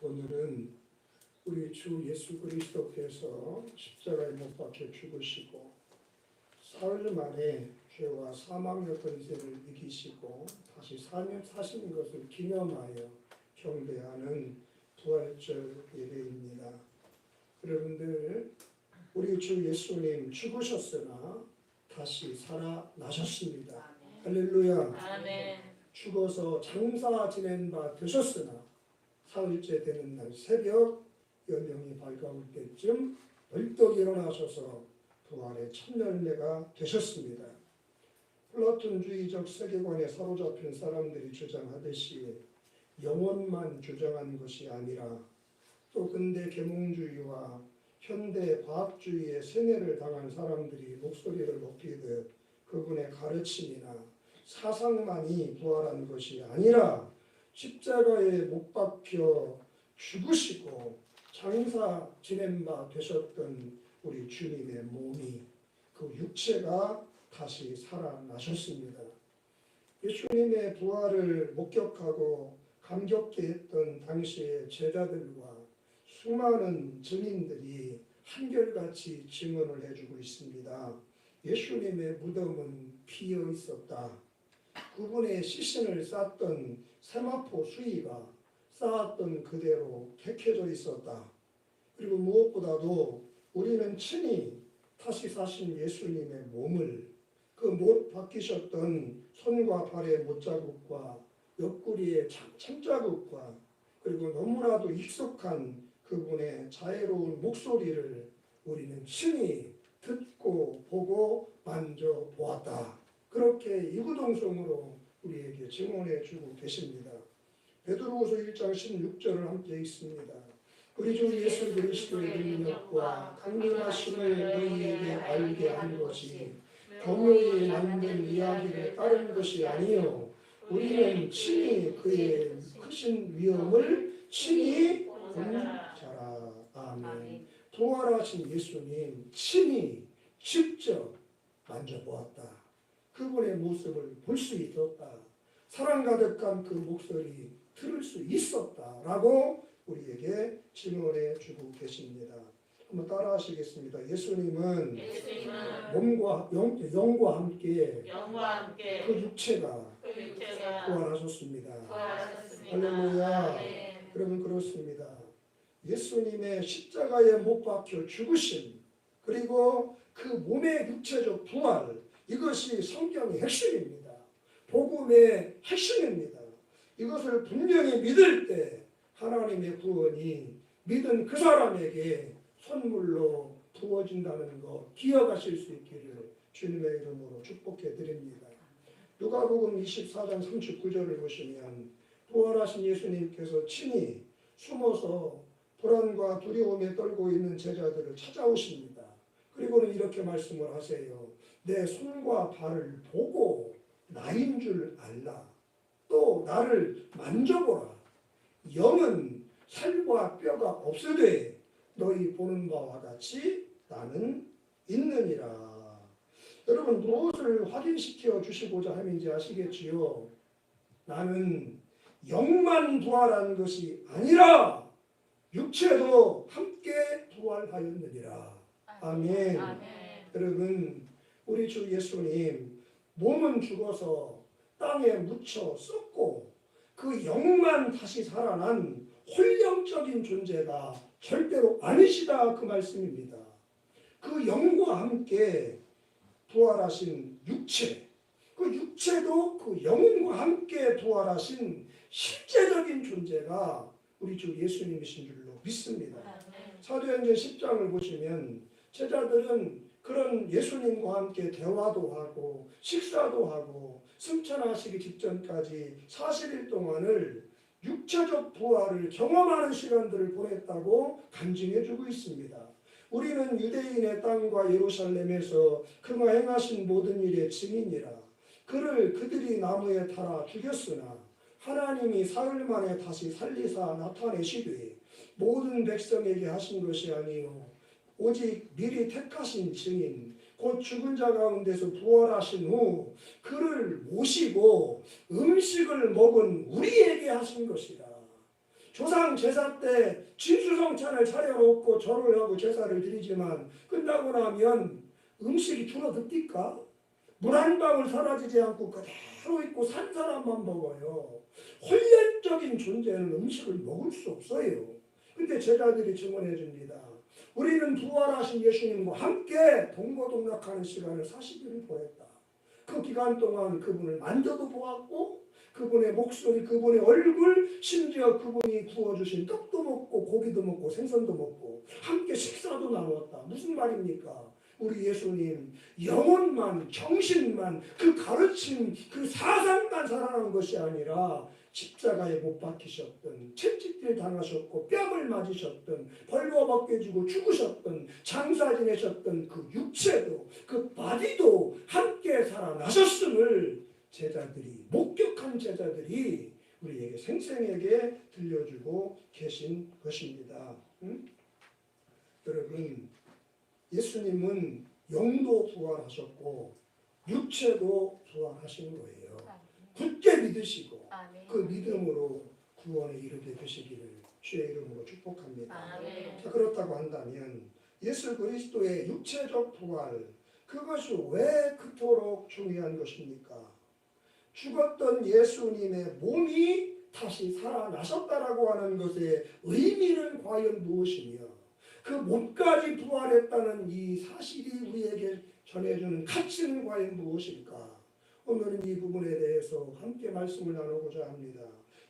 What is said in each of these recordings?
오늘은 우리 주 예수 그리스도께서 십자가에 못 박혀 죽으시고 사흘 만에 죄와 사망이었던 죄를 이기시고 다시 사신 것을 기념하여 경배하는 부활절 예배입니다. 여러분들, 우리 주 예수님 죽으셨으나 다시 살아나셨습니다. 할렐루야. 아멘. 죽어서 장사 지낸 바 되셨으나 사흘째 되는 날 새벽 여명이 밝아올 때쯤 벌떡 일어나셔서 부활의 첫 열매가 되셨습니다. 플라톤주의적 세계관에 사로잡힌 사람들이 주장하듯이 영혼만 주장한 것이 아니라 또 근대 계몽주의와 현대 과학주의의 세뇌를 당한 사람들이 목소리를 높이듯 그분의 가르침이나 사상만이 부활한 것이 아니라 십자가에 못 박혀 죽으시고 장사 지낸 바 되셨던 우리 주님의 몸이, 그 육체가 다시 살아나셨습니다. 예수님의 부활을 목격하고 감격해 했던 당시의 제자들과 수많은 증인들이 한결같이 증언을 해주고 있습니다. 예수님의 무덤은 비어 있었다. 그분의 시신을 쌌던 세마포 수위가 쌓았던 그대로 캐켜져 있었다. 그리고 무엇보다도 우리는 친히 다시 사신 예수님의 몸을, 그 못 박히셨던 손과 발의 못자국과 옆구리의 참자국과 그리고 너무나도 익숙한 그분의 자애로운 목소리를 우리는 친히 듣고 보고 만져보았다. 그렇게 이구동성으로 우리에게 증언해 주고 계십니다. 베드로후서 1장 16절을 함께 읽습니다. 우리 주 예수 그리스도의 능력과 강림하심을 너희에게 알게 한 것이 교묘히 만든 이야기를 따른 것이 아니요 우리는 친히 그의 크신 위엄을 친히 본 자라. 아멘. 부활하신 예수님 친히 직접 만져보았다. 그분의 모습을 볼 수 있었다. 사랑 가득한 그 목소리 들을 수 있었다라고 우리에게 증언해 주고 계십니다. 한번 따라 하시겠습니다. 예수님은 몸과 영과 함께 그 육체가 부활하셨습니다. 할렐루야. 그러면 그렇습니다. 예수님의 십자가에 못 박혀 죽으심, 그리고 그 몸의 육체적 부활, 이것이 성경의 핵심입니다. 복음의 핵심입니다. 이것을 분명히 믿을 때 하나님의 구원이 믿은 그 사람에게 선물로 부어진다는 것 기억하실 수 있기를 주님의 이름으로 축복해 드립니다. 누가복음 24장 39절을 보시면 부활하신 예수님께서 친히 숨어서 불안과 두려움에 떨고 있는 제자들을 찾아오십니다. 그리고는 이렇게 말씀을 하세요. 내 손과 발을 보고 나인 줄 알라. 또 나를 만져보라. 영은 살과 뼈가 없으되 너희 보는 바와 같이 나는 있느니라. 여러분, 무엇을 확인시켜 주시고자 함인지 아시겠지요? 나는 영만 부활한 것이 아니라 육체도 함께 부활하였느니라. 아멘. 여러분, 우리 주 예수님 몸은 죽어서 땅에 묻혀 썩고 그 영만 다시 살아난 홀령적인 존재가 절대로 아니시다, 그 말씀입니다. 그 영과 함께 부활하신 육체, 그 육체도 그 영과 함께 부활하신 실제적인 존재가 우리 주 예수님이신 줄로 믿습니다. 사도행전 10장을 보시면 제자들은 그런 예수님과 함께 대화도 하고 식사도 하고 승천하시기 직전까지 40일 동안을 육체적 부활을 경험하는 시간들을 보냈다고 간증해 주고 있습니다. 우리는 유대인의 땅과 예루살렘에서 그가 행하신 모든 일의 증인이라. 그들이 나무에 달아 죽였으나 하나님이 사흘 만에 다시 살리사 나타내시되 모든 백성에게 하신 것이 아니요 오직 미리 택하신 증인 곧 죽은 자 가운데서 부활하신 후 그를 모시고 음식을 먹은 우리에게 하신 것이라. 조상 제사 때 진수성찬을 차려놓고 절을 하고 제사를 드리지만 끝나고 나면 음식이 줄어듭니까? 물 한 방울 사라지지 않고 그대로 있고 산 사람만 먹어요. 혼연적인 존재는 음식을 먹을 수 없어요. 근데 제자들이 증언해 줍니다. 우리는 부활하신 예수님과 함께 동고동락하는 시간을 40일을 보냈다. 그 기간 동안 그분을 만져도 보았고 그분의 목소리, 그분의 얼굴, 심지어 그분이 구워주신 떡도 먹고 고기도 먹고 생선도 먹고 함께 식사도 나누었다. 무슨 말입니까? 우리 예수님 영혼만, 정신만, 그 가르침, 그 사상만 살아난 것이 아니라 십자가에 못 박히셨던, 채찍질 당하셨고 뺨을 맞으셨던, 벌거벗겨지고 죽으셨던, 장사 지내셨던 그 육체도, 그 바디도 함께 살아나셨음을 제자들이, 목격한 제자들이 우리에게 생생하게 들려주고 계신 것입니다. 여러분, 예수님은 영도 부활하셨고 육체도 부활하신 거예요. 굳게 믿으시고 그 믿음으로 구원에 이르게 되시기를 주의 이름으로 축복합니다. 자, 그렇다고 한다면 예수 그리스도의 육체적 부활, 그것이 왜 그토록 중요한 것입니까? 죽었던 예수님의 몸이 다시 살아나셨다라고 하는 것의 의미는 과연 무엇이며 그 몸까지 부활했다는 이 사실이 우리에게 전해주는 가치는 과연 무엇일까? 오늘은 이 부분에 대해서 함께 말씀을 나누고자 합니다.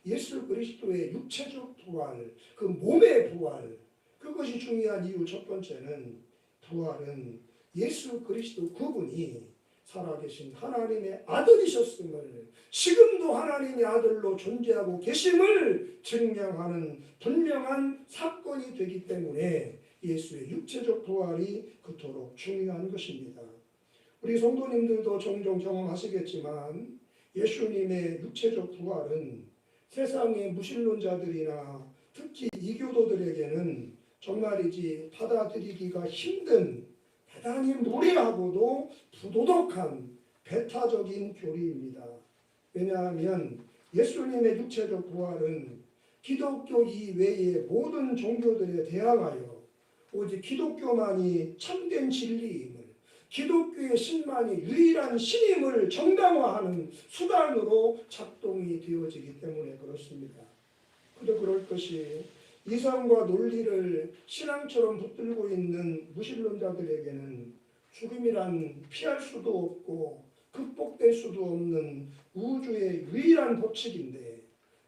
예수 그리스도의 육체적 부활, 그 몸의 부활, 그것이 중요한 이유 첫 번째는 부활은 예수 그리스도 그분이 살아계신 하나님의 아들이셨음을, 지금도 하나님의 아들로 존재하고 계심을 증명하는 분명한 사건이 되기 때문에 예수의 육체적 부활이 그토록 중요한 것입니다. 우리 성도님들도 종종 경험하시겠지만 예수님의 육체적 부활은 세상의 무신론자들이나 특히 이교도들에게는 정말이지 받아들이기가 힘든, 대단히 무례하고도 부도덕한 배타적인 교리입니다. 왜냐하면 예수님의 육체적 부활은 기독교 이외의 모든 종교들에 대항하여 오직 기독교만이 참된 진리임을, 기독교의 신만이 유일한 신임을 정당화하는 수단으로 작동이 되어지기 때문에 그렇습니다. 그도 그럴 것이 이성과 논리를 신앙처럼 붙들고 있는 무신론자들에게는 죽음이란 피할 수도 없고 극복될 수도 없는 우주의 유일한 법칙인데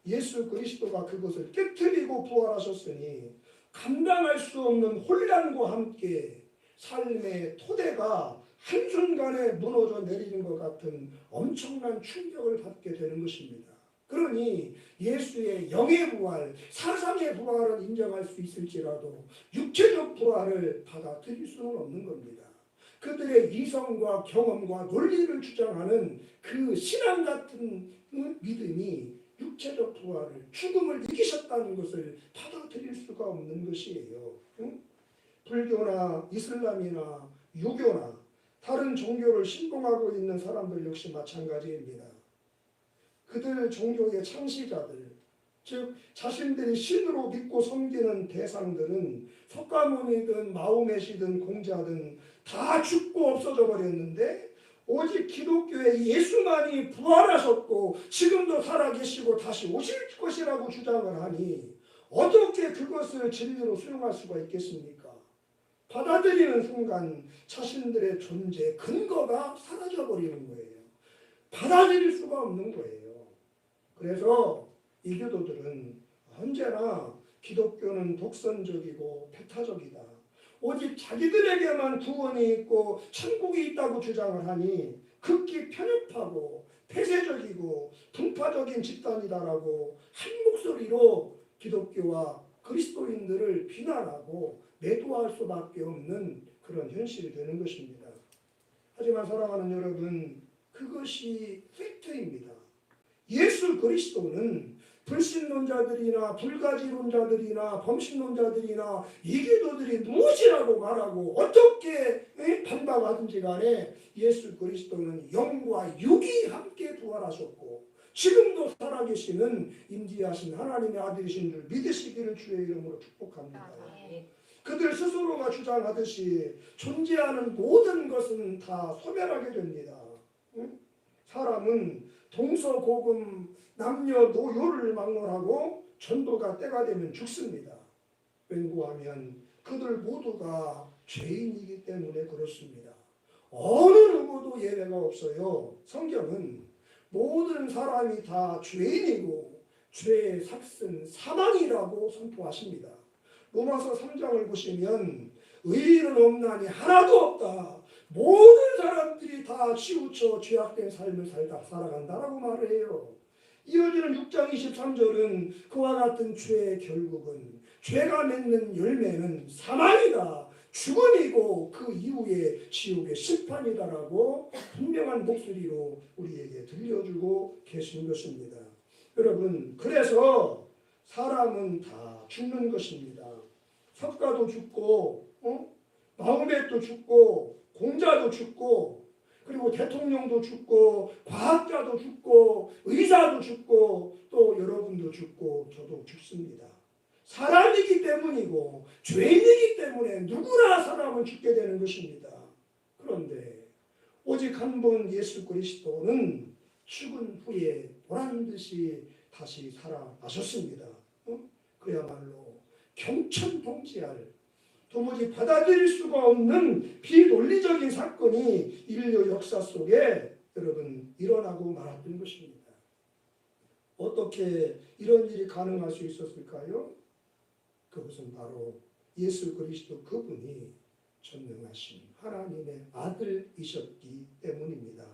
예수 그리스도가 그것을 깨트리고 부활하셨으니 감당할 수 없는 혼란과 함께 삶의 토대가 한순간에 무너져 내리는 것 같은 엄청난 충격을 받게 되는 것입니다. 그러니 예수의 영의 부활, 사상의 부활은 인정할 수 있을지라도 육체적 부활을 받아들일 수는 없는 겁니다. 그들의 이성과 경험과 논리를 주장하는 그 신앙 같은 믿음이 육체적 부활을, 죽음을 이기셨다는 것을 받아들일 수가 없는 것이에요. 불교나 이슬람이나 유교나 다른 종교를 신봉하고 있는 사람들 역시 마찬가지입니다. 그들 종교의 창시자들, 즉 자신들이 신으로 믿고 섬기는 대상들은 석가모니든 마호메시든 공자든 다 죽고 없어져 버렸는데 오직 기독교의 예수만이 부활하셨고 지금도 살아계시고 다시 오실 것이라고 주장을 하니 어떻게 그것을 진리로 수용할 수가 있겠습니까? 받아들이는 순간 자신들의 존재 근거가 사라져버리는 거예요. 받아들일 수가 없는 거예요. 그래서 이교도들은 언제나 기독교는 독선적이고 배타적이다, 오직 자기들에게만 구원이 있고 천국이 있다고 주장을 하니 극히 편협하고 폐쇄적이고 분파적인 집단이다라고 한 목소리로 기독교와 그리스도인들을 비난하고 매도할 수밖에 없는 그런 현실이 되는 것입니다. 하지만 사랑하는 여러분, 그것이 팩트입니다. 예수 그리스도는 불신론자들이나 불가지론자들이나 범신론자들이나 이교도들이 무엇이라고 말하고 어떻게 반박하든지 간에 예수 그리스도는 영과 육이 함께 부활하셨고 지금도 살아계시는 임재하신 하나님의 아들이신 줄 믿으시기를 주의 이름으로 축복합니다. 그들 스스로가 주장하듯이 존재하는 모든 것은 다 소멸하게 됩니다. 사람은 동서고금 남녀노소를 막론하고 전도가 때가 되면 죽습니다. 왠고하면 그들 모두가 죄인이기 때문에 그렇습니다. 어느 누구도 예외가 없어요. 성경은 모든 사람이 다 죄인이고 죄의 삭은 사망이라고 선포하십니다. 로마서 3장을 보시면 의인은 없나니 하나도 없다. 모든 사람들이 다 치우쳐 죄악된 삶을 살아간다라고 말을 해요. 이어지는 6장 23절은 그와 같은 죄의 결국은 죄가 맺는 열매는 사망이다. 죽음이고 그 이후에 지옥의 심판이다라고 분명한 목소리로 우리에게 들려주고 계신 것입니다. 여러분, 그래서 사람은 다 죽는 것입니다. 석가도 죽고 마호메도 죽고 공자도 죽고 그리고 대통령도 죽고 과학자도 죽고 의사도 죽고 또 여러분도 죽고 저도 죽습니다. 사람이기 때문이고 죄인이기 때문에 누구나 사람은 죽게 되는 것입니다. 그런데 오직 한 분 예수 그리스도는 죽은 후에 보란듯이 다시 살아나셨습니다. 그야말로 경천통지할 도무지 받아들일 수가 없는 비논리적인 사건이 인류 역사 속에 여러분 일어나고 말았던 것입니다. 어떻게 이런 일이 가능할 수 있었을까요? 그것은 바로 예수 그리스도 그분이 전능하신 하나님의 아들이셨기 때문입니다.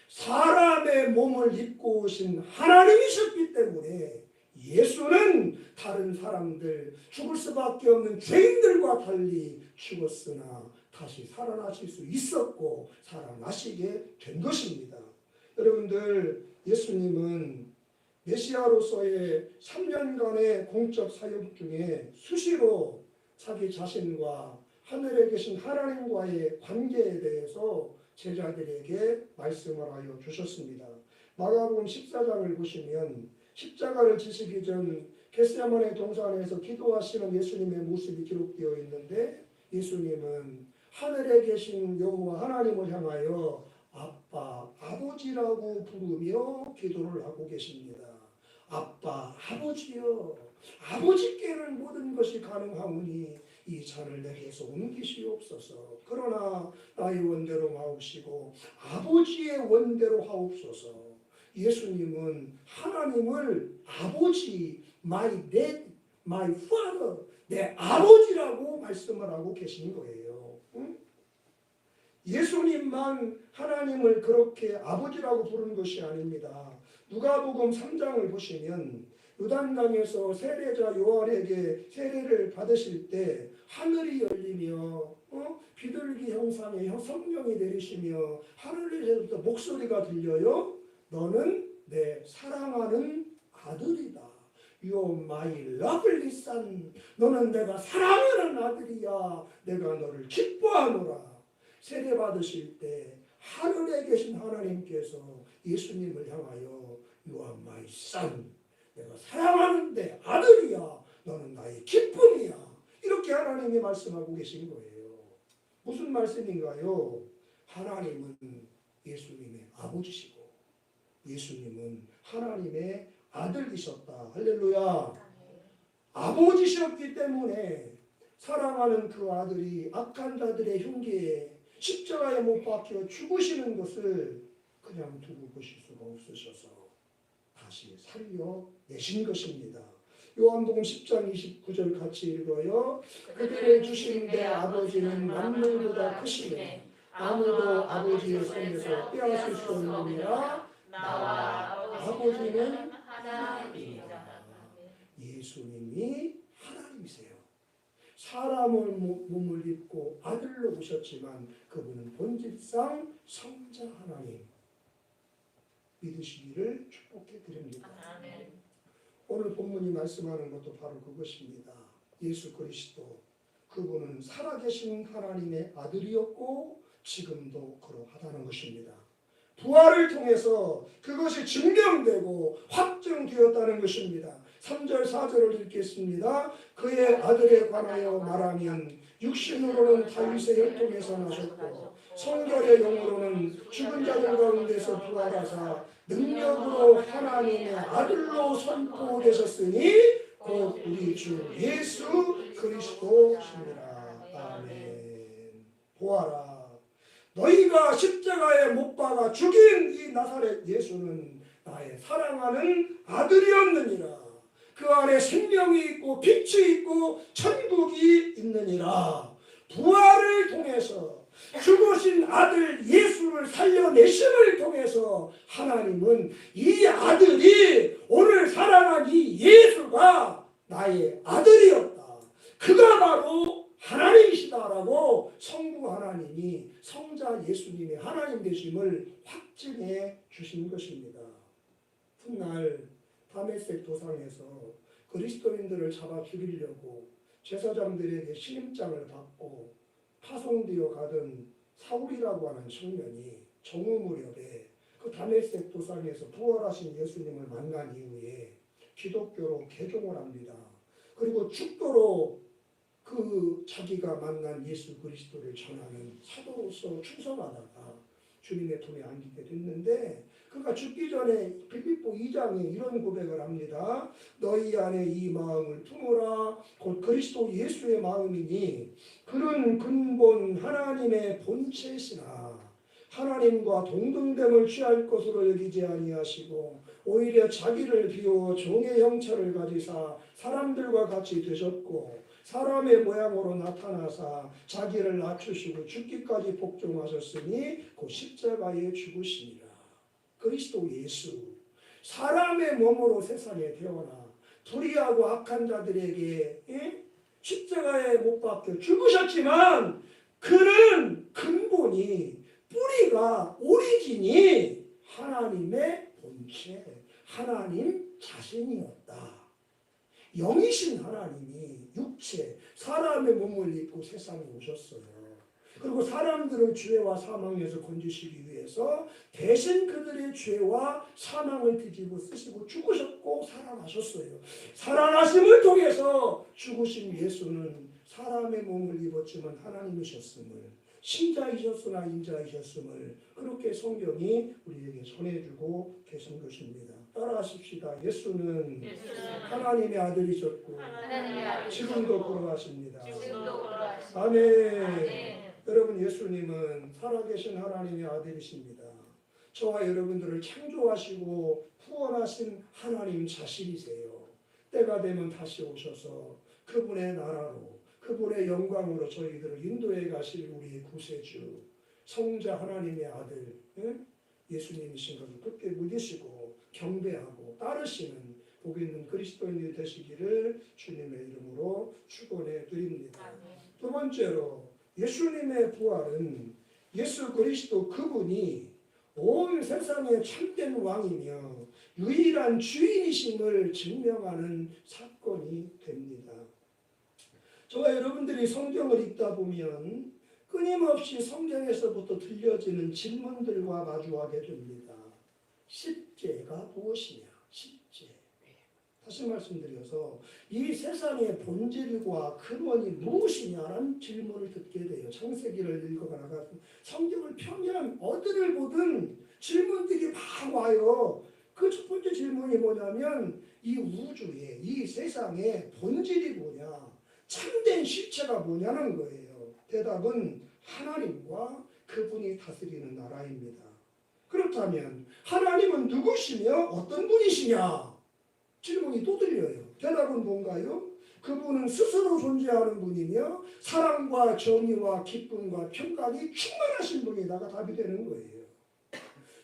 사람의 몸을 입고 오신 하나님이셨기 때문에 예수는 다른 사람들, 죽을 수밖에 없는 죄인들과 달리 죽었으나 다시 살아나실 수 있었고 살아나시게 된 것입니다. 여러분들, 예수님은 메시아로서의 3년간의 공적 사역 중에 수시로 자기 자신과 하늘에 계신 하나님과의 관계에 대해서 제자들에게 말씀을 하여 주셨습니다. 마가복음 14장을 보시면 십자가를 지시기 전 겟세마네 동산에서 기도하시는 예수님의 모습이 기록되어 있는데 예수님은 하늘에 계신 여호와 하나님을 향하여 아빠, 아버지라고 부르며 기도를 하고 계십니다. 아빠, 아버지여, 아버지께는 모든 것이 가능하오니 이 잔을 내게서 옮기시옵소서. 그러나 나의 원대로 하옵시고 아버지의 원대로 하옵소서. 예수님은 하나님을 아버지, my dad, my father, 내 아버지라고 말씀을 하고 계신 거예요. 예수님만 하나님을 그렇게 아버지라고 부르는 것이 아닙니다. 누가복음 3장을 보시면 요단강에서 세례자 요한에게 세례를 받으실 때 하늘이 열리며 비둘기 형상의 성령이 내리시며 하늘에서부터 목소리가 들려요. 너는 내 사랑하는 아들이다. You're my lovely son. 너는 내가 사랑하는 아들이야. 내가 너를 기뻐하노라. 세례 받으실 때 하늘에 계신 하나님께서 예수님을 향하여 You are my son. 내가 사랑하는 내 아들이야. 너는 나의 기쁨이야. 이렇게 하나님이 말씀하고 계신 거예요. 무슨 말씀인가요? 하나님은 예수님의 아버지시고 예수님은 하나님의 아들이셨다. 할렐루야. 아버지셨기 때문에 사랑하는 그 아들이 악한 자들의 흉기에 십자가에 못 박혀 죽으시는 것을 그냥 두고 보실 수가 없으셔서 다시 살려내신 것입니다. 요한복음 10장 29절 같이 읽어요. 그들의 주신 내 아버지는 만물보다 크시네 아무도 아버지의 손에서 빼앗을 수 없느니라. 나와 아버지는 하나님이다. 예수님이 하나님이세요. 사람을 몸을 입고 아들로 오셨지만 그분은 본질상 성자 하나님 믿으시기를 축복해 드립니다. 오늘 본문이 말씀하는 것도 바로 그것입니다. 예수 그리스도 그분은 살아계신 하나님의 아들이었고 지금도 그러하다는 것입니다. 부활을 통해서 그것이 증명되고 확정되었다는 것입니다. 3절 4절을 읽겠습니다. 그의 아들에 관하여 말하면 육신으로는 다윗의 혈통에서 나셨고 성결의 영으로는 죽은 자들 가운데서 부활하사 능력으로 하나님의 아들로 선포되셨으니 곧 우리 주 예수 그리스도시니라. 아멘. 보아라, 너희가 십자가에 못 박아 죽인 이 나사렛 예수는 나의 사랑하는 아들이었느니라. 그 안에 생명이 있고 빛이 있고 천국이 있느니라. 부활을 통해서 죽으신 아들 예수를 살려내심을 통해서 하나님은 이 아들이, 오늘 사랑한 이 예수가 나의 아들이었다, 그가 바로 하나님이시다라고 성부 하나님이 성자 예수님의 하나님 되심을 확증해 주신 것입니다. 훗날 다메섹 도상에서 그리스도인들을 잡아 죽이려고 제사장들에게 신임장을 받고 파송되어 가던 사울이라고 하는 청년이 정오 무렵에 그 다메섹 도상에서 부활하신 예수님을 만난 이후에 기독교로 개종을 합니다. 그리고 죽도록 그 자기가 만난 예수 그리스도를 전하는 사도로서 충성하다가 주님의 품에 안기게 됐는데, 그가 죽기 전에 빌립보 2장에 이런 고백을 합니다. 너희 안에 이 마음을 품으라. 곧 그리스도 예수의 마음이니 그는 근본 하나님의 본체시나 하나님과 동등됨을 취할 것으로 여기지 아니하시고 오히려 자기를 비워 종의 형체를 가지사 사람들과 같이 되셨고 사람의 모양으로 나타나사 자기를 낮추시고 죽기까지 복종하셨으니 곧 십자가에 죽으시니라. 그리스도 예수, 사람의 몸으로 세상에 태어나 불의하고 악한 자들에게 십자가에 못 박혀 죽으셨지만 그는 근본이, 뿌리가, 오리진이 하나님의 본체, 하나님 자신이었다. 영이신 하나님이 육체, 사람의 몸을 입고 세상에 오셨어요. 그리고 사람들을 죄와 사망에서 건지시기 위해서 대신 그들의 죄와 사망을 뒤집어 쓰시고 죽으셨고 살아나셨어요. 살아나심을 통해서 죽으신 예수는 사람의 몸을 입었지만 하나님이셨음을, 신자이셨으나 인자이셨음을 그렇게 성경이 우리에게 전해주고 계신 것입니다. 따라하십시다. 예수는 하나님의 아들이셨고 지금도 걸어가십니다. 아멘. 여러분, 예수님은 살아계신 하나님의 아들이십니다. 저와 여러분들을 창조하시고 구원하신 하나님 자신이세요. 때가 되면 다시 오셔서 그분의 나라로, 그분의 영광으로 저희들을 인도해 가실 우리의 구세주, 성자 하나님의 아들 예수님이신 것을 굳게 믿으시고 경배하고 따르시는 복 있는 그리스도인이 되시기를 주님의 이름으로 축원해 드립니다. 두 번째로, 예수님의 부활은 예수 그리스도 그분이 온 세상의 참된 왕이며 유일한 주인이심을 증명하는 사건이 됩니다. 저와 여러분들이 성경을 읽다 보면 끊임없이 성경에서부터 들려지는 질문들과 마주하게 됩니다. 십죄가 무엇이냐? 십죄. 다시 말씀드려서 이 세상의 본질과 근원이 무엇이냐라는 질문을 듣게 돼요. 창세기를 읽어가다가 성경을 펴면 어디를 보든 질문들이 막 와요. 그 첫 번째 질문이 뭐냐면 이 우주의, 이 세상의 본질이 뭐냐? 참된 실체가 뭐냐는 거예요. 대답은 하나님과 그분이 다스리는 나라입니다. 그렇다면 하나님은 누구시며 어떤 분이시냐? 질문이 또 들려요. 대답은 뭔가요? 그분은 스스로 존재하는 분이며 사랑과 정의와 기쁨과 평강이 충만하신 분이다가 답이 되는 거예요.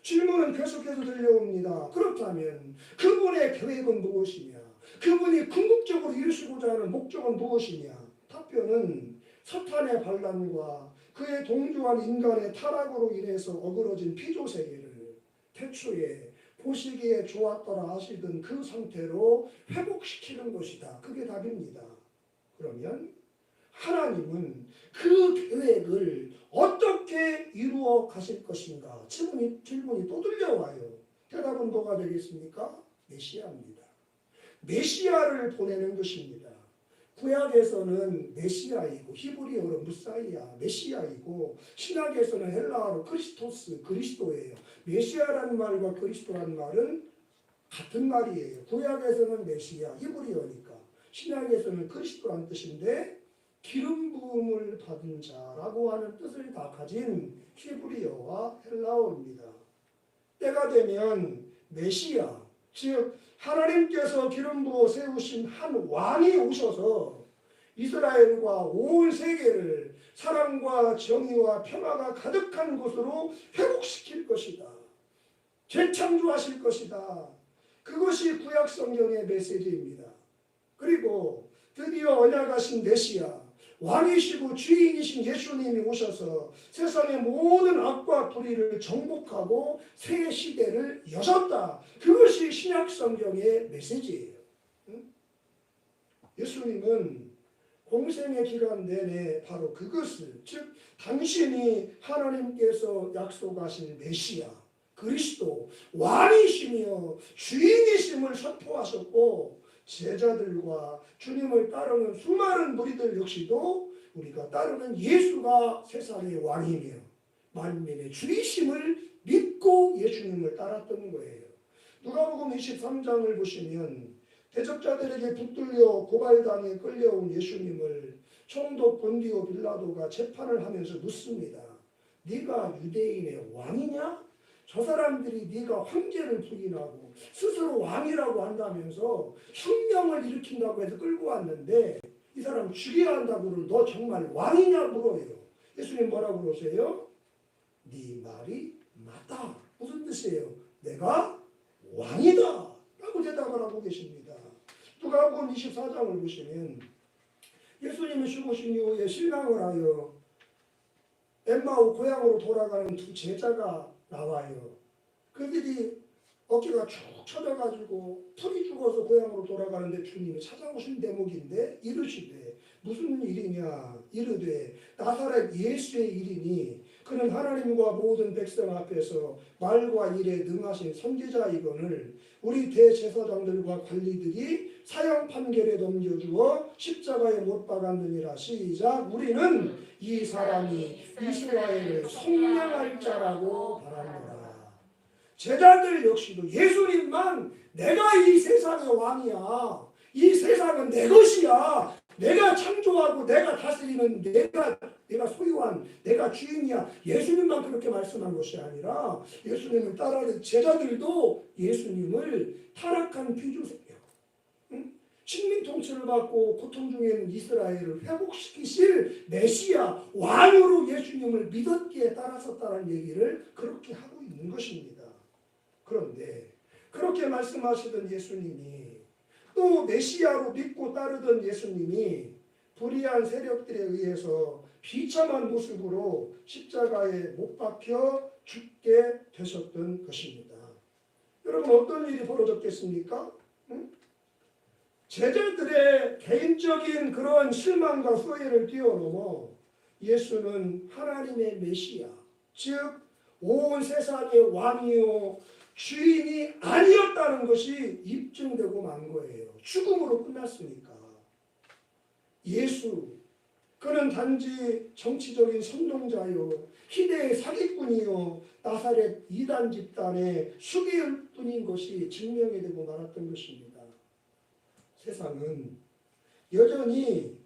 질문은 계속해서 들려옵니다. 그렇다면 그분의 계획은 무엇이냐? 그분이 궁극적으로 이루시고자 하는 목적은 무엇이냐? 답변은 사탄의 반란과 그의 동조한 인간의 타락으로 인해서 어그러진 피조세계를 태초에 보시기에 좋았더라 하시던 그 상태로 회복시키는 것이다. 그게 답입니다. 그러면 하나님은 그 계획을 어떻게 이루어 가실 것인가? 질문이 또 들려와요. 대답은 뭐가 되겠습니까? 메시아입니다. 메시아를 보내는 것입니다. 구약에서는 메시아이고 히브리어로 무사이아, 메시아이고 신약에서는 헬라어로 크리스토스, 그리스도예요. 메시아라는 말과 그리스도라는 말은 같은 말이에요. 구약에서는 메시아, 히브리어니까. 신약에서는 그리스도라는 뜻인데 기름 부음을 받은 자라고 하는 뜻을 다 가진 히브리어와 헬라어입니다. 때가 되면 메시아, 즉 하나님께서 기름 부어 세우신 한 왕이 오셔서 이스라엘과 온 세계를 사랑과 정의와 평화가 가득한 곳으로 회복시킬 것이다. 재창조하실 것이다. 그것이 구약 성경의 메시지입니다. 그리고 드디어 언약하신 메시아, 왕이시고 주인이신 예수님이 오셔서 세상의 모든 악과 불의를 정복하고 새 시대를 여셨다. 그것이 신약 성경의 메시지예요. 예수님은 공생의 기간 내내 바로 그것을, 즉 당신이 하나님께서 약속하신 메시아, 그리스도, 왕이시며 주인이심을 선포하셨고 제자들과 주님을 따르는 수많은 무리들 역시도 우리가 따르는 예수가 세상의 왕이며 만민의 주이심을 믿고 예수님을 따랐던 거예요. 누가복음 23장을 보시면 대적자들에게 붙들려 고발당해 끌려온 예수님을 총독 본디오 빌라도가 재판을 하면서 묻습니다. 네가 유대인의 왕이냐? 저 사람들이 네가 황제를 부인하고 스스로 왕이라고 한다면서 혁명을 일으킨다고 해서 끌고 왔는데 이 사람 죽여야 한다고 그러면 너 정말 왕이냐 물어요. 예수님 뭐라고 그러세요? 네 말이 맞다. 무슨 뜻이에요? 내가 왕이다 라고 대답을 하고 계십니다. 누가복음 24장을 보시면 예수님이 죽으신 이후에 신앙을 하여 엠마오 고향으로 돌아가는 두 제자가 나와요. 그들이 어깨가 축 처져가지고 풀이 죽어서 고향으로 돌아가는데 주님이 찾아오신 대목인데 이르시되 무슨 일이냐 이르되 나사렛 예수의 일이니 그는 하나님과 모든 백성 앞에서 말과 일에 능하신 선지자이거늘 우리 대제사장들과 관리들이 사형 판결에 넘겨주어 십자가에 못 박았느니라. 시작. 우리는 이 사람이 이스라엘을 속량할 자라고 바랍니다. 제자들 역시도 예수님만 내가 이 세상의 왕이야. 이 세상은 내 것이야. 내가 창조하고 내가 다스리는 내가 소유한 내가 주인이야. 예수님만 그렇게 말씀한 것이 아니라 예수님을 따라하는 제자들도 예수님을 타락한 피조세요. 식민 통치를 받고 고통 중에 있는 이스라엘을 회복시키실 메시아 왕으로 예수님을 믿었기에 따라섰다는 얘기를 그렇게 하고 있는 것입니다. 그런데 그렇게 말씀하시던 예수님이 또 메시아로 믿고 따르던 예수님이 불의한 세력들에 의해서 비참한 모습으로 십자가에 못 박혀 죽게 되셨던 것입니다. 여러분 어떤 일이 벌어졌겠습니까? 제자들의 개인적인 그런 실망과 후회를 뛰어넘어 예수는 하나님의 메시아, 즉 온 세상의 왕이요 주인이 아니었다는 것이 입증되고 만 거예요. 죽음으로 끝났으니까. 예수, 그는 단지 정치적인 선동자요, 희대의 사기꾼이요, 나사렛 이단 집단의 수기일 뿐인 것이 증명이 되고 말았던 것입니다. 세상은 여전히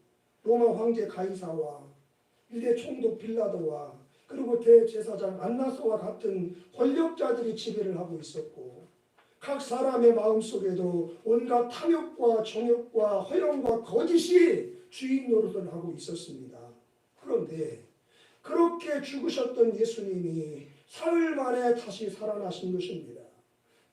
로마 황제 가이사와 유대 총독 빌라도와 그리고 대제사장 안나스와 같은 권력자들이 지배를 하고 있었고 각 사람의 마음속에도 온갖 탐욕과 정욕과 허영과 거짓이 주인 노릇을 하고 있었습니다. 그런데 그렇게 죽으셨던 예수님이 사흘 만에 다시 살아나신 것입니다.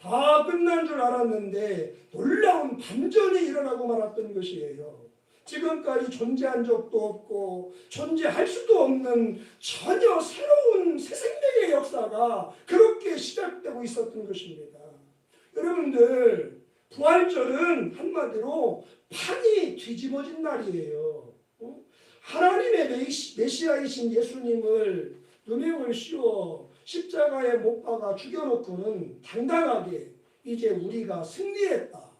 다 끝난 줄 알았는데 놀라운 반전이 일어나고 말았던 것이에요. 지금까지 존재한 적도 없고 존재할 수도 없는 전혀 새로운 새 생명의 역사가 그렇게 시작되고 있었던 것입니다. 여러분들 부활절은 한마디로 판이 뒤집어진 날이에요. 하나님의 메시아이신 예수님을 누명을 씌워 십자가에 못 박아 죽여놓고는 당당하게 이제 우리가 승리했다.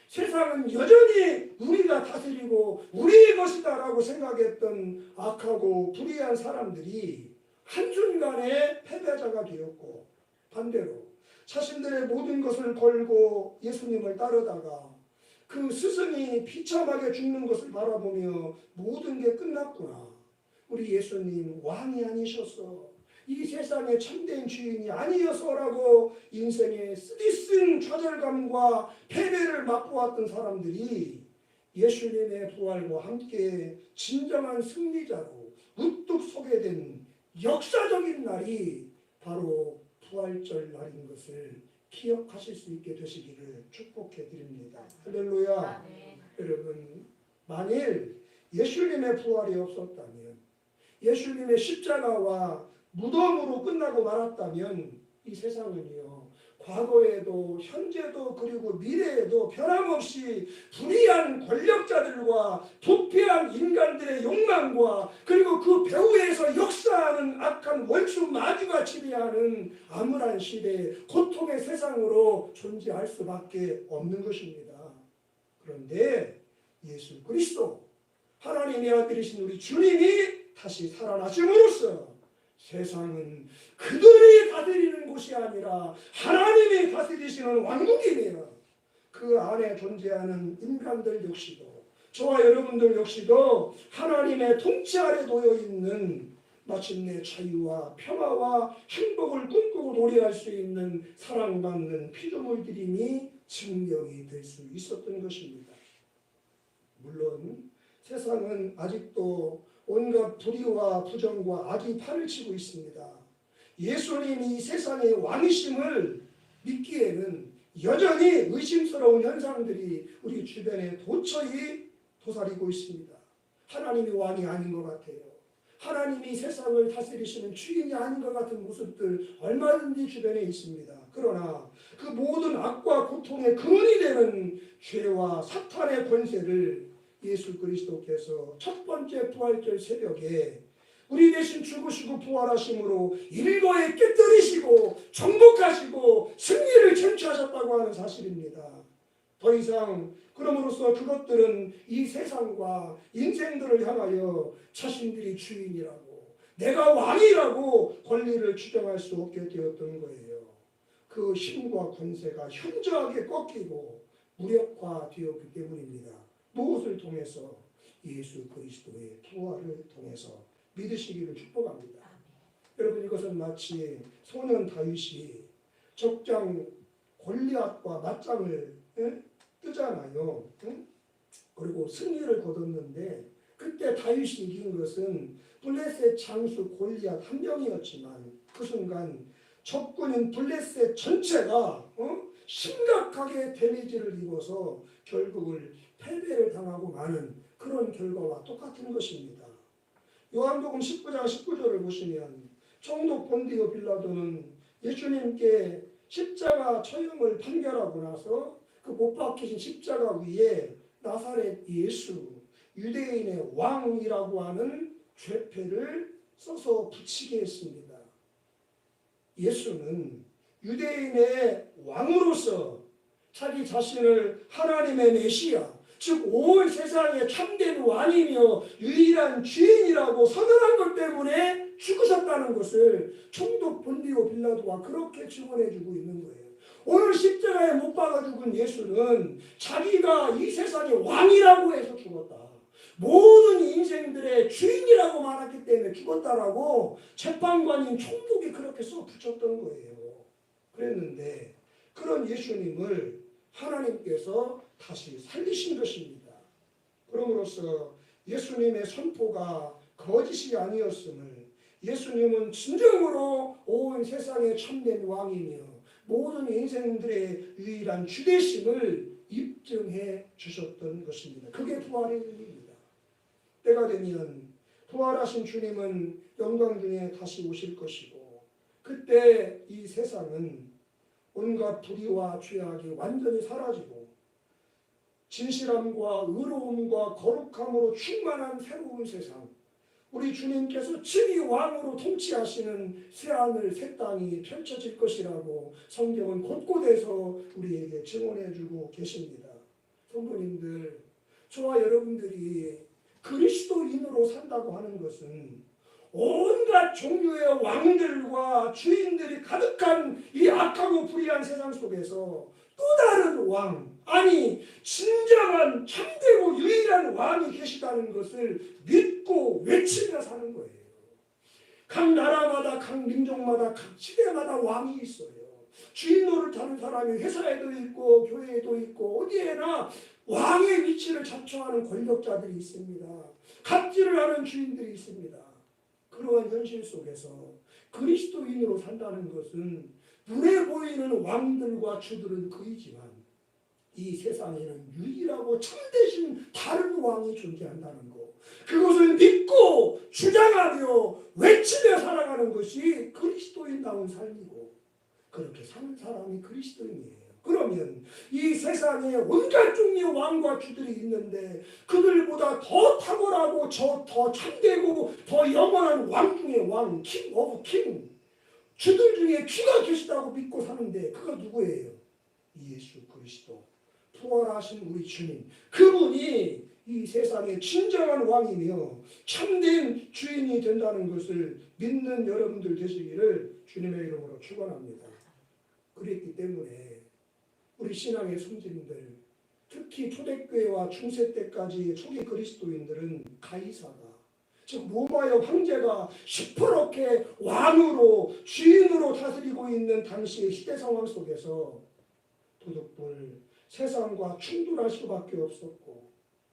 세상은 여전히 우리가 다스리고 우리의 것이다라고 생각했던 악하고 불의한 사람들이 한순간에 패배자가 되었고, 반대로 자신들의 모든 것을 걸고 예수님을 따르다가 그 스승이 비참하게 죽는 것을 바라보며 모든 게 끝났구나. 우리 예수님 왕이 아니셨어. 이 세상의 참된 주인이 아니어서라고 인생의 쓰디쓴 좌절감과 패배를 맛보았던 사람들이 예수님의 부활과 함께 진정한 승리자로 우뚝 서게 된 역사적인 날이 바로 부활절 날인 것을 기억하실 수 있게 되시기를 축복해 드립니다. 할렐루야. 여러분, 만일 예수님의 부활이 없었다면, 예수님의 십자가와 무덤으로 끝나고 말았다면 이 세상은요, 과거에도 현재도 그리고 미래에도 변함없이 불의한 권력자들과 부패한 인간들의 욕망과 그리고 그 배후에서 역사하는 악한 원수 마귀가 지배하는 암울한 시대, 고통의 세상으로 존재할 수밖에 없는 것입니다. 그런데 예수 그리스도 하나님의 아들이신 우리 주님이 다시 살아나심으로써 세상은 그들이 다스리는 곳이 아니라 하나님이 다스리시는 왕국이며, 그 안에 존재하는 인간들 역시도, 저와 여러분들 역시도 하나님의 통치 아래 놓여 있는 마침내 자유와 평화와 행복을 꿈꾸고 노래할 수 있는 사랑받는 피조물들임이 증명이 될 수 있었던 것입니다. 물론 세상은 아직도 온갖 불의와 부정과 악이 판을 치고 있습니다. 예수님이 이 세상의 왕이심을 믿기에는 여전히 의심스러운 현상들이 우리 주변에 도처히 도사리고 있습니다. 하나님이 왕이 아닌 것 같아요. 하나님이 세상을 다스리시는 주인이 아닌 것 같은 모습들 얼마든지 주변에 있습니다. 그러나 그 모든 악과 고통의 근원이 되는 죄와 사탄의 권세를 예수 그리스도께서 첫 번째 부활절 새벽에 우리 대신 죽으시고 부활하심으로 일거에 깨뜨리시고 정복하시고 승리를 쟁취하셨다고 하는 사실입니다. 더 이상 그럼으로써 그것들은 이 세상과 인생들을 향하여 자신들이 주인이라고, 내가 왕이라고 권리를 주장할 수 없게 되었던 거예요. 그 힘과 권세가 현저하게 꺾이고 무력화되었기 때문입니다. 무엇을 통해서? 예수 그리스도의 부활을 통해서 믿으시기를 축복합니다. 여러분, 이것은 마치 소년 다윗이 적장 골리앗과 맞짱을 뜨잖아요. 그리고 승리를 거뒀는데, 그때 다윗이 이긴 것은 블레셋 장수 골리앗 한 명이었지만 그 순간 적군인 블레셋 전체가 심각하게 데미지를 입어서 결국을 패배를 당하고 마는 그런 결과와 똑같은 것입니다. 요한복음 19장 19절을 보시면 총독 본디오 빌라도는 예수님께 십자가 처형을 판결하고 나서 그 못 박히신 십자가 위에 나사렛 예수, 유대인의 왕이라고 하는 죄패를 써서 붙이게 했습니다. 예수는 유대인의 왕으로서 자기 자신을 하나님의 메시아, 즉 온 세상의 참된 왕이며 유일한 주인이라고 선언한 것 때문에 죽으셨다는 것을 총독 본디오 빌라도가 그렇게 증언해주고 있는 거예요. 오늘 십자가에 못 박아 죽은 예수는 자기가 이 세상의 왕이라고 해서 죽었다, 모든 인생들의 주인이라고 말했기 때문에 죽었다라고 재판관인 총독이 그렇게 써 붙였던 거예요. 그랬는데 그런 예수님을 하나님께서 다시 살리신 것입니다. 그럼으로써 예수님의 선포가 거짓이 아니었음을, 예수님은 진정으로 온 세상의 참된 왕이며 모든 인생들의 유일한 주되심을 입증해 주셨던 것입니다. 그게 부활의 의미입니다. 때가 되면 부활하신 주님은 영광 중에 다시 오실 것이고, 그때 이 세상은 온갖 불의와 죄악이 완전히 사라지고 진실함과 의로움과 거룩함으로 충만한 새로운 세상, 우리 주님께서 친히 왕으로 통치하시는 새하늘 새 땅이 펼쳐질 것이라고 성경은 곳곳에서 우리에게 증언해주고 계십니다. 성도님들, 저와 여러분들이 그리스도인으로 산다고 하는 것은 온갖 종류의 왕들과 주인들이 가득한 이 악하고 불의한 세상 속에서 또 다른 왕, 아니 진정한 참되고 유일한 왕이 계시다는 것을 믿고 외치며 사는 거예요. 각 나라마다, 각 민족마다, 각 시대마다 왕이 있어요. 주인 노릇하는 사람이 회사에도 있고 교회에도 있고 어디에나 왕의 위치를 자처하는 권력자들이 있습니다. 갑질을 하는 주인들이 있습니다. 그러한 현실 속에서 그리스도인으로 산다는 것은 눈에 보이는 왕들과 주들은 그이지만 이 세상에는 유일하고 참되신 다른 왕이 존재한다는 것, 그것을 믿고 주장하며 외치며 살아가는 것이 그리스도인다운 삶이고, 그렇게 사는 사람이 그리스도인이에요. 그러면 이 세상에 온갖 종류의 왕과 주들이 있는데 그들보다 더 탁월하고 더 참되고 더 영원한 왕 중의 왕, 킹 오브 킹, 주들 중에 귀가 계시다고 믿고 사는데 그가 누구예요? 예수 그리스도, 부활하신 우리 주님, 그분이 이 세상의 진정한 왕이며 참된 주인이 된다는 것을 믿는 여러분들 되시기를 주님의 이름으로 축원합니다. 그랬기 때문에 우리 신앙의 성진들, 특히 초대교회와 중세 때까지 초기 그리스도인들은 가이사가, 즉 로마의 황제가 시퍼렇게 왕으로 주인으로 다스리고 있는 당시의 시대 상황 속에서 도덕들 세상과 충돌할 수밖에 없었고,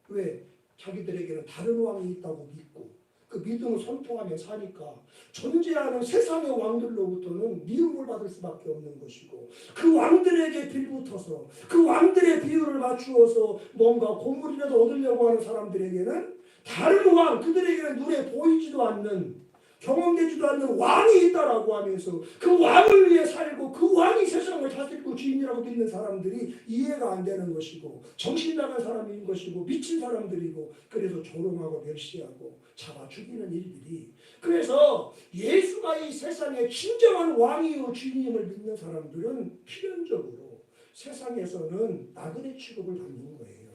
왜? 자기들에게는 다른 왕이 있다고 믿고 그 믿음을 선포하며 사니까 존재하는 세상의 왕들로부터는 미움을 받을 수밖에 없는 것이고, 그 왕들에게 빌붙어서 그 왕들의 비율을 맞추어서 뭔가 고물이라도 얻으려고 하는 사람들에게는 다른 왕, 그들에게는 눈에 보이지도 않는, 경험되지도 않는 왕이 있다라고 하면서 그 왕을 위해 살고 그 왕이 세상을 다스리고 주인이라고 믿는 사람들이 이해가 안 되는 것이고, 정신 나간 사람인 것이고, 미친 사람들이고, 그래서 조롱하고 멸시하고 잡아 죽이는 일들이, 그래서 예수가 이 세상의 진정한 왕이요 주인임을 믿는 사람들은 필연적으로 세상에서는 나그네 취급을 받는 거예요.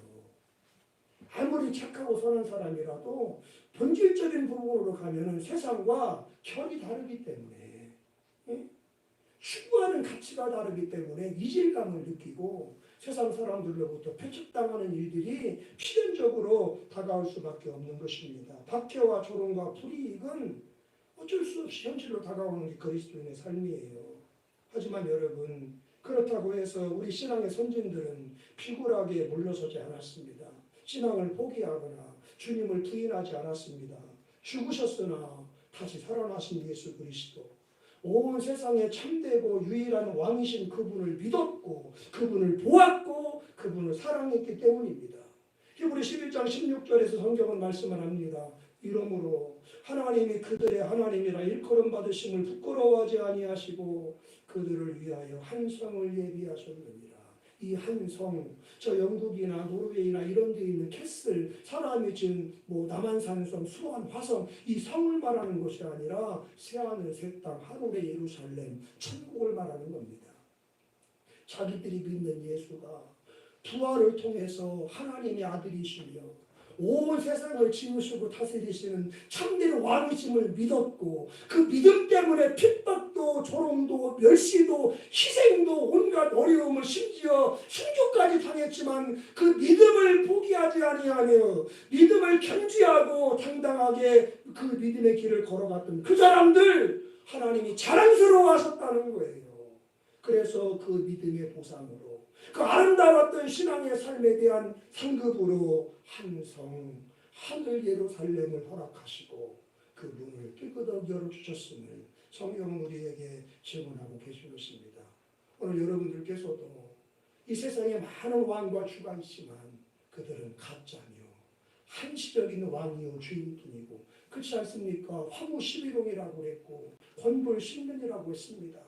아무리 착하고 선한 사람이라도 본질적인 부분으로 가면은 세상과 결이 다르기 때문에, 추구하는 가치가 다르기 때문에 이질감을 느끼고 세상 사람들로부터 배척당하는 일들이 필연적으로 다가올 수밖에 없는 것입니다. 박해와 조롱과 불이익은 어쩔 수 없이 현실로 다가오는 게 그리스도인의 삶이에요. 하지만 여러분, 그렇다고 해서 우리 신앙의 선진들은 피굴하게 물러서지 않았습니다. 신앙을 포기하거나 주님을 부인하지 않았습니다. 죽으셨으나 다시 살아나신 예수 그리스도, 온 세상에 참되고 유일한 왕이신 그분을 믿었고 그분을 보았고 그분을 사랑했기 때문입니다. 히브리 11장 16절에서 성경은 말씀을 합니다. 이러므로 하나님이 그들의 하나님이라 일컬음 받으심을 부끄러워하지 아니하시고 그들을 위하여 한 성을 예비하셨느니라. 이 한 성, 저 영국이나 노르웨이나 이런 데 있는 캐슬, 사람이 지은 남한산성, 수원, 화성, 이 성을 말하는 것이 아니라 새하늘 새 땅, 하늘의 예루살렘, 천국을 말하는 겁니다. 자기들이 믿는 예수가 부활을 통해서 하나님의 아들이시며 온 세상을 지으시고 다스리시는 참된 왕이심을 믿었고, 그 믿음 때문에 핍박도 조롱도 멸시도 희생도 온갖 어려움을 심지어 순교까지 당했지만 그 믿음을 포기하지 아니하며 믿음을 견지하고 당당하게 그 믿음의 길을 걸어갔던 그 사람들, 하나님이 자랑스러워하셨다는 거예요. 그래서 그 믿음의 보상으로, 그 아름다웠던 신앙의 삶에 대한 상급으로 한 성, 하늘 예루살렘을 허락하시고 그 문을 깨끗하게 열어주셨음을 성경은 우리에게 증언하고 계신 것입니다. 오늘 여러분들께서도 이 세상에 많은 왕과 주가 있지만 그들은 가짜며 한시적인 왕이요 주인뿐이고, 그렇지 않습니까? 화무 11홍이라고 했고 권불 10년이라고 했습니다.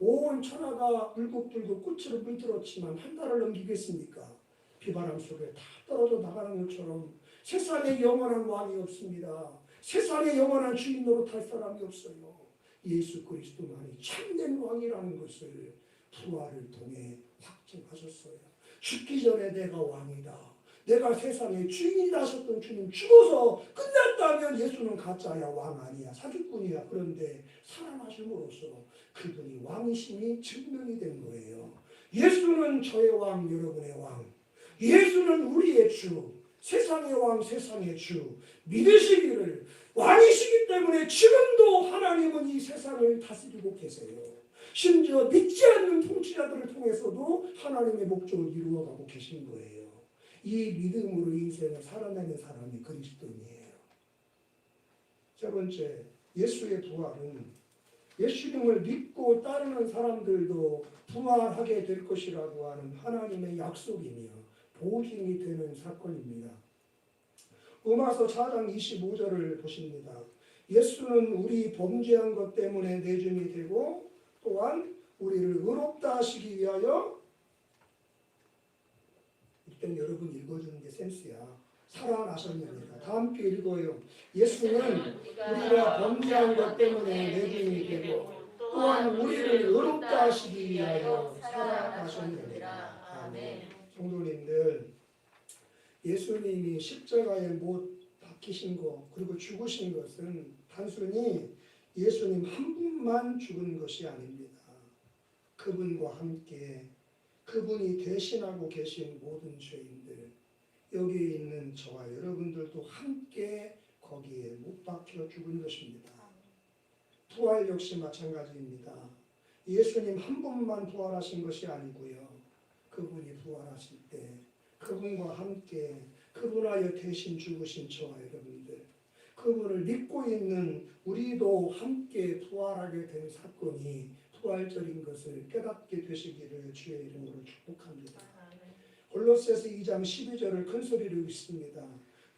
온 천하가 울긋불긋 꽃으로 물들었지만 한 달을 넘기겠습니까? 비바람 속에 다 떨어져 나가는 것처럼 세상에 영원한 왕이 없습니다. 세상의 영원한 주인 노릇할 사람이 없어요. 예수 그리스도만이 참된 왕이라는 것을 부활을 통해 확증하셨어요. 죽기 전에 내가 왕이다, 내가 세상의 주인이다 하셨던 주님 죽어서 끝났다면 예수는 가짜야, 왕 아니야, 사기꾼이야. 그런데 살아나심으로써 그분이 왕이심이 증명이 된 거예요. 예수는 저의 왕, 여러분의 왕. 예수는 우리의 주, 세상의 왕, 세상의 주. 믿으시기를, 왕이시기 때문에 지금도 하나님은 이 세상을 다스리고 계세요. 심지어 믿지 않는 통치자들을 통해서도 하나님의 목적을 이루어가고 계신 거예요. 이 믿음으로 인생을 살아내는 사람이 그리스도인이에요. 세 번째, 예수의 부활은 예수님을 믿고 따르는 사람들도 부활하게 될 것이라고 하는 하나님의 약속이며 보증이 되는 사건입니다. 로마서 4장 25절을 보십니다. 예수는 우리 범죄한 것 때문에 내줌이 되고 또한 우리를 의롭다 하시기 위하여, 이때는 여러분 읽어주는 게 센스야. 살아나셨느니라. 다 함께 읽어요. 예수는 우리가 범죄한 것 때문에 내줌이 되고 또한 우리를 의롭다 하시기 위하여 살아나셨느니라. 아멘. 성도님들, 예수님이 십자가에 못 박히신 것 그리고 죽으신 것은 단순히 예수님 한 분만 죽은 것이 아닙니다. 그분과 함께 그분이 대신하고 계신 모든 죄인들, 여기에 있는 저와 여러분들도 함께 거기에 못 박혀 죽은 것입니다. 부활 역시 마찬가지입니다. 예수님 한 분만 부활하신 것이 아니고요. 그분이 부활하실 때 그분과 함께 그분하여 대신 죽으신 저와 여러분들, 그분을 믿고 있는 우리도 함께 부활하게 된 사건이 부활절인 것을 깨닫게 되시기를 주의 이름으로 축복합니다. 골로새서 2장 12절을 큰 소리로 읽습니다.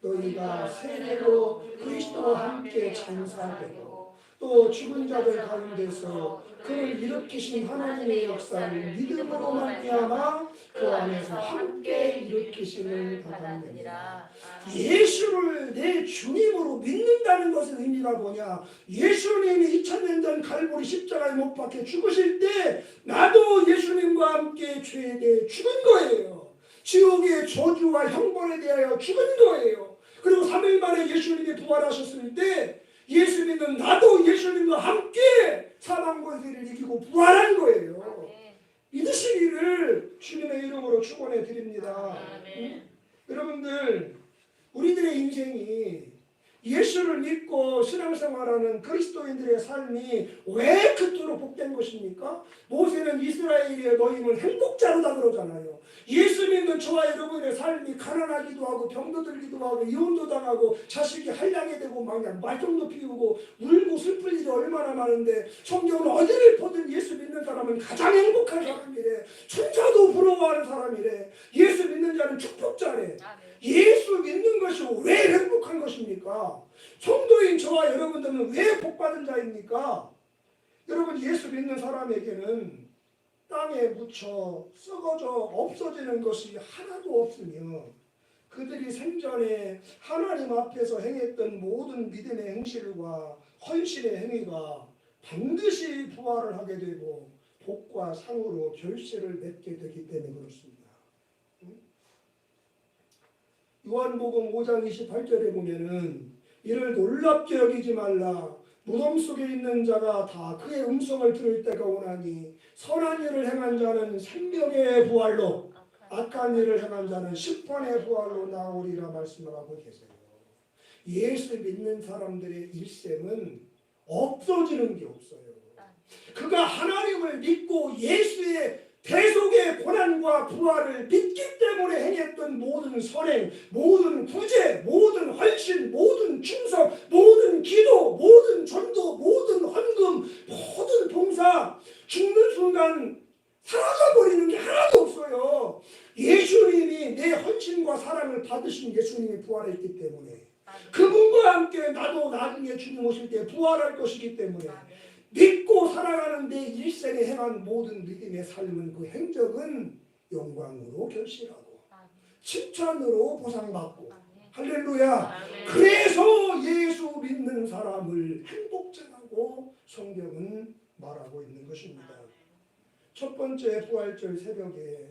너희가 세례로 그리스도와 함께 장사되고 또 죽은 자들 가운데서 그를 일으키신 하나님의 역사를 믿음으로 말미암아 그 안에서 함께 일으키심을 받았느니라. 예수를 내 주님으로 믿는다는 것의 의미가 뭐냐? 예수님이 2000년 전 갈보리 십자가에 못 박혀 죽으실 때 나도 예수님과 함께 죄에 대해 죽은 거예요. 지옥의 저주와 형벌에 대하여 죽은 거예요. 그리고 3일 만에 예수님이 부활하셨을 때 예수 믿는 나도 예수님과 함께 사망과 세를 이기고 부활한 거예요. 아멘. 믿으시기를 주님의 이름으로 축원해 드립니다. 여러분들, 우리들의 인생이 예수를 믿고 신앙생활하는 그리스도인들의 삶이 왜 그토록 복된 것입니까? 모세는 이스라엘의 너희는 행복자로다 그러잖아요. 예수 믿는 저와 여러분의 삶이 가난하기도 하고 병도 들기도 하고 이혼도 당하고 자식이 한량이 되고 막 말썽도 피우고 울고 슬플 일이 얼마나 많은데 성경은 어디를 보든 예수 믿는 사람은 가장 행복한 사람이래. 천사도 부러워하는 사람이래. 예수 믿는 자는 축복자래. 예수 믿는 것이 왜 행복한 것입니까? 성도인 저와 여러분들은 왜 복받은 자입니까? 여러분, 예수 믿는 사람에게는 땅에 묻혀 썩어져 없어지는 것이 하나도 없으며 그들이 생전에 하나님 앞에서 행했던 모든 믿음의 행실과 헌신의 행위가 반드시 부활을 하게 되고 복과 상으로 결실을 맺게 되기 때문에 그렇습니다. 요한복음 5장 28절에 보면은 이를 놀랍게 여기지 말라. 무덤 속에 있는 자가 다 그의 음성을 들을 때가 오나니 선한 일을 행한 자는 생명의 부활로 악한 일을 행한 자는 심판의 부활로 나오리라 말씀을 하고 계세요. 예수 믿는 사람들의 일생은 없어지는 게 없어요. 그가 하나님을 믿고 예수의 대속의 고난과 부활을 믿기 때문에 행했던 모든 선행, 모든 구제, 모든 헌신, 모든 충성, 모든 기도, 모든 전도, 모든 헌금, 모든 봉사, 죽는 순간 사라져버리는 게 하나도 없어요. 예수님이 내 헌신과 사랑을 받으신 예수님이 부활했기 때문에 그분과 함께 나도 나중에 주님 오실 때 부활할 것이기 때문에 믿고 살아가는 내 일생에 행한 모든 믿음의 삶은 그 행적은 영광으로 결실하고 칭찬으로 보상받고 할렐루야. 그래서 예수 믿는 확증하고 성경은 말하고 있는 것입니다. 첫 번째 부활절 새벽에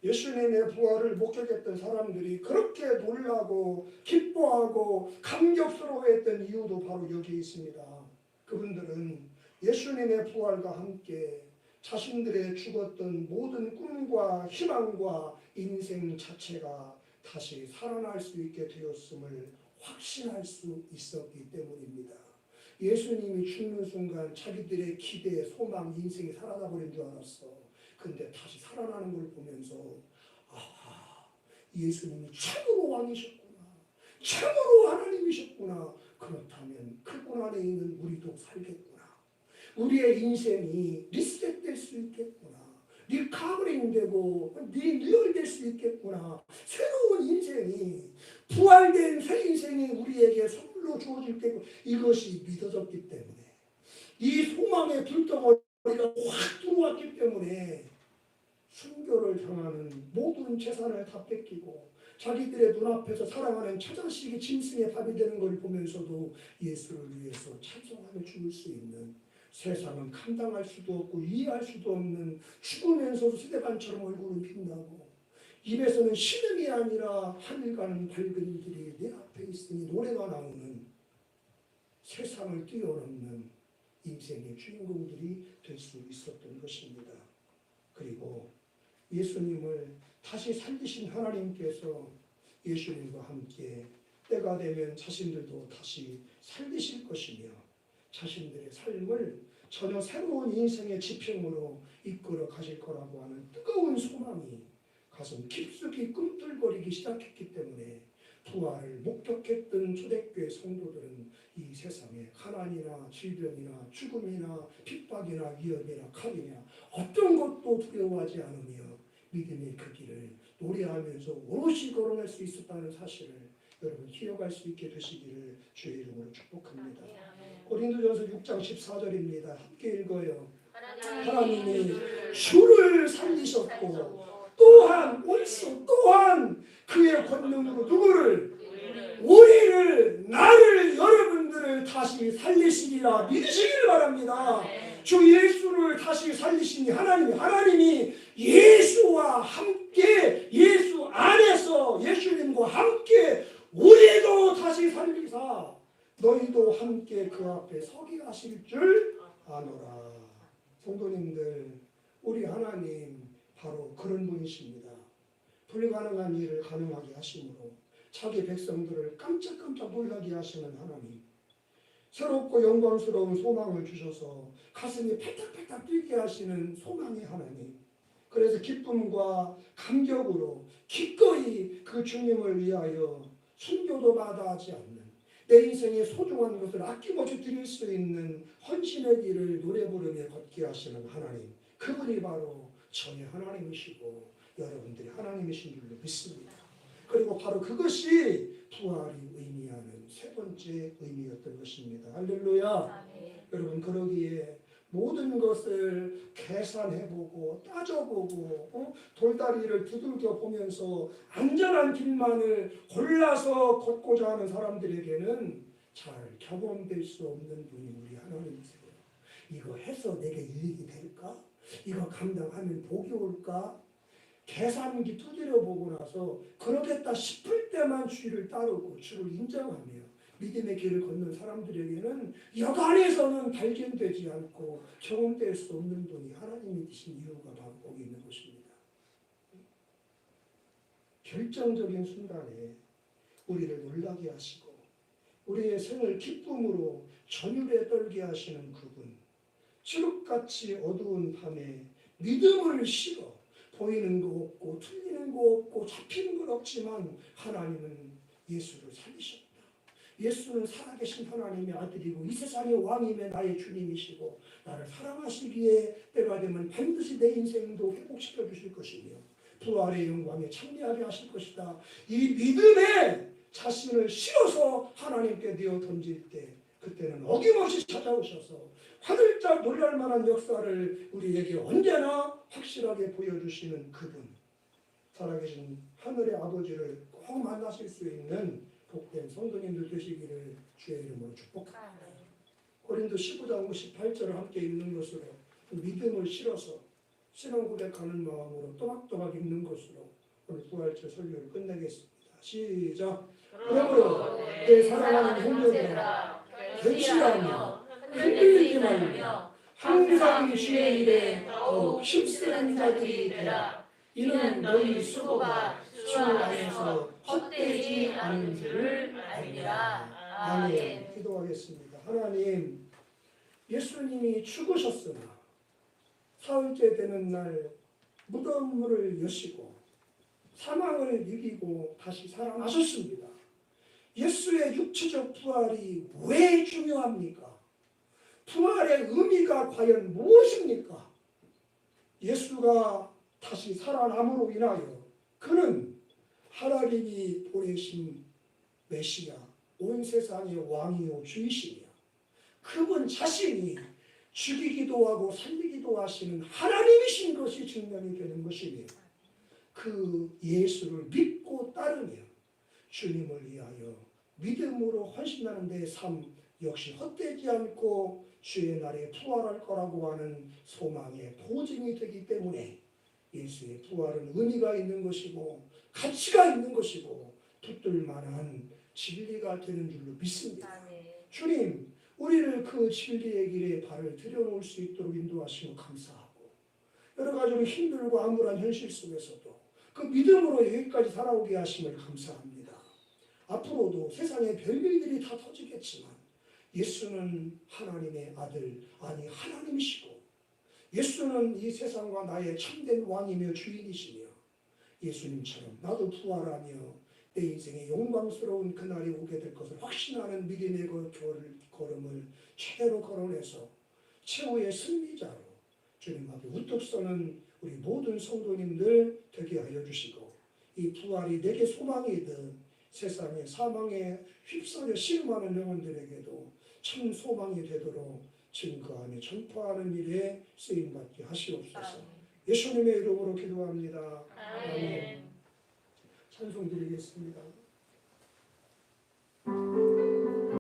예수님의 부활을 목격했던 사람들이 그렇게 놀라고 기뻐하고 감격스러워했던 이유도 바로 여기에 있습니다. 그분들은 예수님의 부활과 함께 자신들의 죽었던 모든 꿈과 희망과 인생 자체가 다시 살아날 수 있게 되었음을 확신할 수 있었기 때문입니다. 예수님이 죽는 순간 자기들의 기대, 소망, 인생이 사라져버린 줄 알았어. 근데 다시 살아나는 걸 보면서 예수님이 참으로 왕이셨구나. 참으로 하나님이셨구나. 그렇다면 그분 안에 있는 우리도 살겠구나. 우리의 인생이 리셋될 수 있겠구나. 리카버링 되고 리얼될 수 있겠구나. 새로운 인생이 부활된 새 인생이 우리에게 선물로 주어질 때고 이것이 믿어졌기 때문에 이 소망의 불덩어리가 확 들어왔기 때문에 순교를 당하는 모든 재산을 다 뺏기고 자기들의 눈앞에서 사랑하는 처자식이 짐승의 밥이 되는 걸 보면서도 예수를 위해서 찬송하며 죽을 수 있는 세상은 감당할 수도 없고 이해할 수도 없는 죽으면서도 스데반처럼 얼굴은 빛나고 입에서는 신음이 아니라 하늘 가는 밝은 길이 내 앞에 있으니 노래가 나오는 세상을 뛰어넘는 인생의 주인공들이 될 수 있었던 것입니다. 그리고 예수님을 다시 살리신 하나님께서 예수님과 함께 때가 되면 자신들도 다시 살리실 것이며 자신들의 삶을 전혀 새로운 인생의 지평으로 이끌어 가실 거라고 하는 뜨거운 소망이 가슴 깊숙이 꿈틀거리기 시작했기 때문에 부활을 목격했던 초대교회 성도들은 이 세상에 가난이나 질병이나 죽음이나 핍박이나 위협이나 칼이나 어떤 것도 두려워하지 않으며 믿음의 그 길을 노래하면서 오롯이 걸어낼 수 있었다는 사실을 여러분 기억할 수 있게 되시기를 주의 이름으로 축복합니다. 고린도전서 6장 14절입니다. 함께 읽어요. 하나님이 주를 살리셨고 또한 옳소 또한 그의 권능으로 누구를? 우리를 나를 여러분들을 다시 살리시리라 믿으시기를 바랍니다. 주 예수를 다시 살리시니 하나님이 예수와 함께 예수 안에서 예수님과 함께 우리도 다시 살리사 너희도 함께 그 앞에 서게 하실 줄 아노라. 성도님들 우리 하나님 바로 그런 분이십니다. 불가능한 일을 가능하게 하심으로 자기 백성들을 깜짝깜짝 놀라게 하시는 하나님, 새롭고 영광스러운 소망을 주셔서 가슴이 팔딱팔딱 뛰게 하시는 소망의 하나님, 그래서 기쁨과 감격으로 기꺼이 그 주님을 위하여 순교도 마다하지 않는 내 인생의 소중한 것을 아낌없이 드릴 수 있는 헌신의 길을 노래 부르며 걷게 하시는 하나님, 그분이 바로 저의 하나님이시고 여러분들이 하나님이신 줄로 믿습니다. 그리고 바로 그것이 부활이 의미하는 세 번째 의미였던 것입니다. 할렐루야. 여러분 그러기에 모든 것을 계산해보고 따져보고 돌다리를 두들겨 보면서 안전한 길만을 골라서 걷고자 하는 사람들에게는 잘 경험될 수 없는 분이 우리 하나님이세요. 이거 해서 내게 이익이 될까? 이거 감당하면 복이 올까? 계산기 두드려보고 나서 그러겠다 싶을 때만 주를 따르고 주를 인정하며 믿음의 길을 걷는 사람들에게는 여간에서는 발견되지 않고 경험될 수 없는 분이 하나님이신 이유가 바로 거기 있는 것입니다. 결정적인 순간에 우리를 놀라게 하시고 우리의 생을 기쁨으로 전율에 떨게 하시는 그분, 칠흑같이 어두운 밤에 믿음을 실어 보이는 거 없고 틀리는 거 없고 잡히는 건 없지만 하나님은 예수를 살리셨다. 예수는 살아계신 하나님의 아들이고 이 세상의 왕임의 나의 주님이시고 나를 사랑하시기에 때가 되면 반드시 내 인생도 회복시켜 주실 것이며 부활의 영광에 참여하게 하실 것이다. 이 믿음에 자신을 실어서 하나님께 내어 던질 때 그때는 어김없이 찾아오셔서 화들짝 놀랄 만한 역사를 우리에게 언제나 확실하게 보여주시는 그분, 살아계신 하늘의 아버지를 꼭 만나실 수 있는 복된 성도님들 되시기를 주의 이름으로 축복합니다. 고린도 15장 58절을 함께 읽는 것으로 믿음을 실어서 신앙 고백하는 마음으로 또박또박 읽는 것으로 오늘 부활절 설교를 끝내겠습니다. 시작. 그러므로 내 사랑하는 형제들아 결실하며 흔들리지 말며 항상 주의 일에 더욱 힘쓰는 자들이 되라. 이는 너희 수고가 주 안에서 헛되지 않은 줄을 알리라. 아멘. 기도하겠습니다. 하나님, 예수님이 죽으셨으나 사흘째 되는 날 무덤을 여시고 사망을 이기고 다시 살아나셨습니다. 예수의 육체적 부활이 왜 중요합니까? 부활의 의미가 과연 무엇입니까? 예수가 다시 살아남으로 인하여 그는 하나님이 보내신 메시아, 온 세상의 왕이요 주이시며 그분 자신이 죽이기도 하고 살리기도 하시는 하나님이신 것이 증명이 되는 것이며 그 예수를 믿고 따르며 주님을 위하여 믿음으로 헌신하는 데의 삶 역시 헛되지 않고 주의 날에 부활할 거라고 하는 소망의 보증이 되기 때문에 예수의 부활은 의미가 있는 것이고 가치가 있는 것이고 붙들 만한 진리가 되는 줄로 믿습니다. 주님, 우리를 그 진리의 길에 발을 들여놓을 수 있도록 인도하시고 감사하고 여러 가지로 힘들고 암울한 현실 속에서도 그 믿음으로 여기까지 살아오게 하심을 감사합니다. 앞으로도 세상의 별일들이 다 터지겠지만 예수는 하나님의 아들, 아니 하나님이시고 예수는 이 세상과 나의 참된 왕이며 주인이시며 예수님처럼 나도 부활하며 내 인생의 영광스러운 그날이 오게 될 것을 확신하는 믿음의 걸음을 최대로 걸어내서 최후의 승리자로 주님 앞에 우뚝 서는 우리 모든 성도님들 되게 하여 주시고 이 부활이 내게 소망이든 세상의 사망에 휩싸여 실망하는 영혼들에게도 참 소망이 되도록 증거하며 전파하는 일에 쓰임받게 하시옵소서. 예수님의 이름으로 기도합니다. 아멘. 찬송 드리겠습니다.